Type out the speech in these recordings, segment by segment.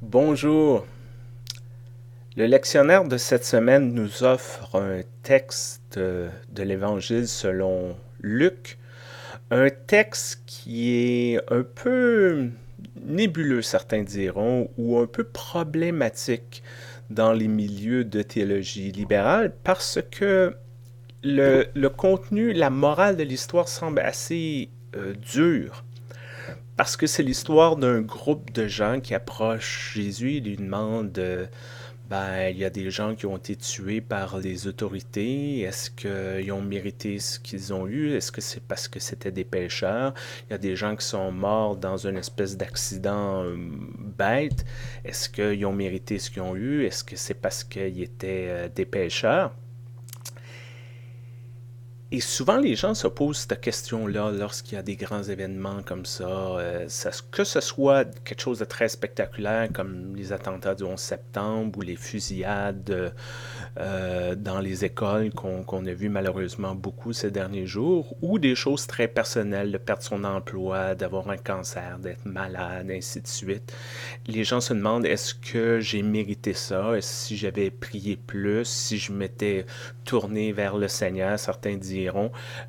Bonjour. Le lectionnaire de cette semaine nous offre un texte de l'Évangile selon Luc, un texte qui est un peu nébuleux, certains diront, ou un peu problématique dans les milieux de théologie libérale parce que le contenu, la morale de l'histoire semble assez dur. Parce que c'est l'histoire d'un groupe de gens qui approchent Jésus et lui demandent il y a des gens qui ont été tués par les autorités. Est-ce qu'ils ont mérité ce qu'ils ont eu? Est-ce que c'est parce que c'était des pécheurs? Il y a des gens qui sont morts dans une espèce d'accident bête. Est-ce qu'ils ont mérité ce qu'ils ont eu? Est-ce que c'est parce qu'ils étaient des pécheurs? Et souvent, les gens se posent cette question-là lorsqu'il y a des grands événements comme ça, que ce soit quelque chose de très spectaculaire comme les attentats du 11 septembre ou les fusillades dans les écoles qu'on a vu malheureusement beaucoup ces derniers jours, ou des choses très personnelles, de perdre son emploi, d'avoir un cancer, d'être malade, ainsi de suite. Les gens se demandent, est-ce que j'ai mérité ça? Si j'avais prié plus, si je m'étais tourné vers le Seigneur, certains diront,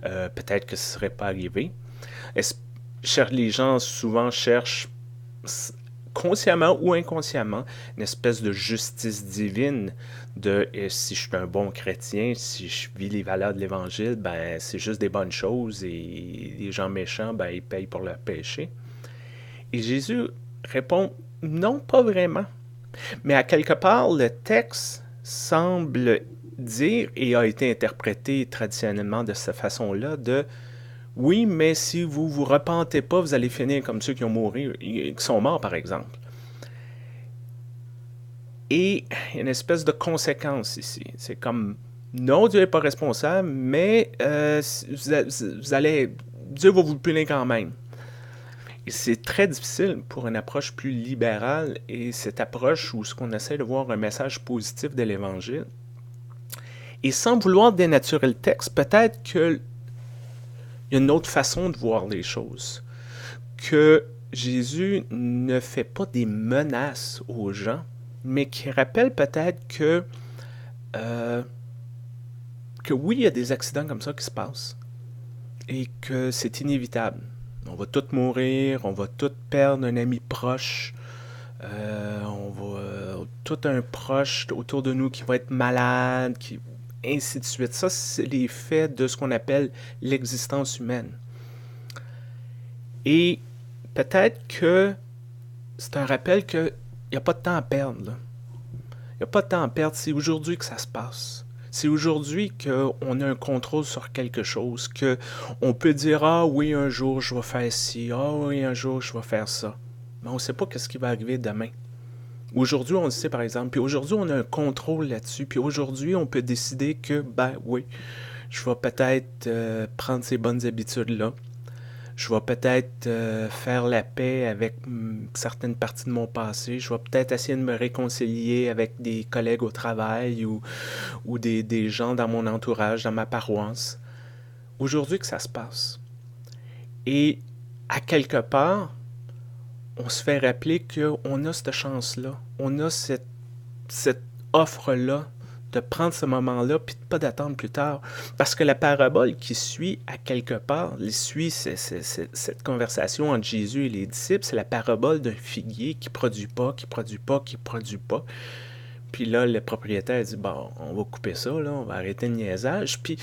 peut-être que ce ne serait pas arrivé. Est-ce, les gens souvent cherchent consciemment ou inconsciemment une espèce de justice divine de si je suis un bon chrétien, si je vis les valeurs de l'Évangile, ben c'est juste des bonnes choses et les gens méchants, ben ils payent pour leur péché. Et Jésus répond non, pas vraiment. Mais à quelque part, le texte semble dire et a été interprété traditionnellement de cette façon-là de oui, mais si vous vous repentez pas, vous allez finir comme ceux qui ont mouru, qui sont morts par exemple. Et il y a une espèce de conséquence ici. C'est comme non, Dieu n'est pas responsable, mais vous allez Dieu va vous punir quand même. Et c'est très difficile pour une approche plus libérale et cette approche où ce qu'on essaie de voir un message positif de l'Évangile. Et sans vouloir dénaturer le texte, peut-être qu'il y a une autre façon de voir les choses. Que Jésus ne fait pas des menaces aux gens, mais qui rappelle peut-être euh, que oui, il y a des accidents comme ça qui se passent et que c'est inévitable. On va tous mourir, on va tous perdre un ami proche, on va tout un proche autour de nous qui va être malade, ainsi de suite. Ça, c'est les faits de ce qu'on appelle l'existence humaine. Et peut-être que c'est un rappel qu'il n'y a pas de temps à perdre. Là. Il n'y a pas de temps à perdre. C'est aujourd'hui que ça se passe. C'est aujourd'hui qu'on a un contrôle sur quelque chose, qu'on peut dire ah oui, un jour je vais faire ci, ah oui, un jour je vais faire ça. Mais on ne sait pas ce qui va arriver demain. Aujourd'hui, on le sait par exemple, puis aujourd'hui, on a un contrôle là-dessus, puis aujourd'hui, on peut décider que, ben oui, je vais peut-être prendre ces bonnes habitudes-là. Je vais peut-être faire la paix avec certaines parties de mon passé. Je vais peut-être essayer de me réconcilier avec des collègues au travail ou des gens dans mon entourage, dans ma paroisse. Aujourd'hui que ça se passe. Et à quelque part, on se fait rappeler qu'on a cette chance-là. On a cette offre-là de prendre ce moment-là puis de pas d'attendre plus tard. Parce que la parabole qui suit, à quelque part, suit cette conversation entre Jésus et les disciples, c'est la parabole d'un figuier qui produit pas, qui produit pas, qui produit pas. Puis là, le propriétaire dit, bon, on va couper ça, là, on va arrêter le niaisage. Puis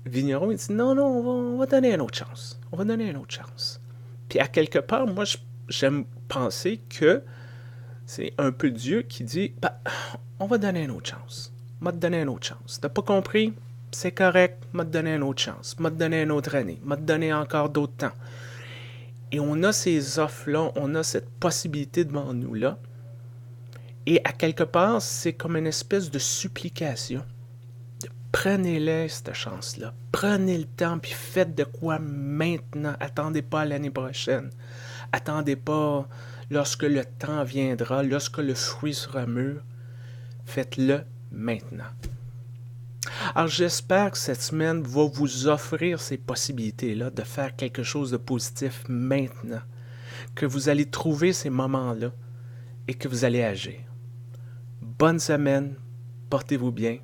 le vigneron, il dit, non, non, on va donner une autre chance. On va donner une autre chance. Puis à quelque part, moi, j'aime penser que c'est un peu Dieu qui dit, bah, on va donner une autre chance. M'a te donner une autre chance. T'as pas compris? C'est correct, m'a te donner une autre chance. M'a te donner une autre année. M'a te donner encore d'autres temps. Et on a ces offres-là, on a cette possibilité devant nous là. Et à quelque part, c'est comme une espèce de supplication. Prenez-le, cette chance-là. Prenez le temps, puis faites de quoi maintenant. Attendez pas à l'année prochaine. Attendez pas lorsque le temps viendra, lorsque le fruit sera mûr. Faites-le maintenant. Alors j'espère que cette semaine va vous offrir ces possibilités-là de faire quelque chose de positif maintenant. Que vous allez trouver ces moments-là. et que vous allez agir. Bonne semaine, portez-vous bien,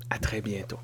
à très bientôt.